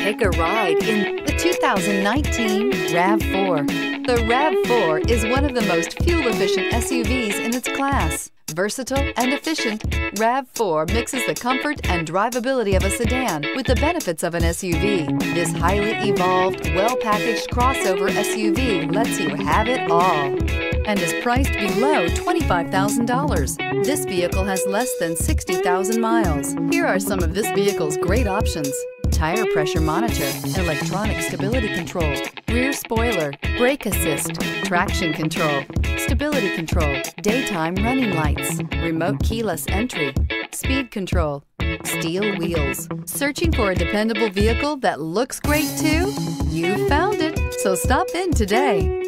Take a ride in the 2019 RAV4. The RAV4 is one of the most fuel-efficient SUVs in its class. Versatile and efficient, RAV4 mixes the comfort and drivability of a sedan with the benefits of an SUV. This highly evolved, well-packaged crossover SUV lets you have it all and is priced below $25,000. This vehicle has less than 60,000 miles. Here are some of this vehicle's great options: tire pressure monitor, electronic stability control, rear spoiler, brake assist, traction control, stability control, daytime running lights, remote keyless entry, speed control, steel wheels. Searching for a dependable vehicle that looks great too? You found it, so stop in today.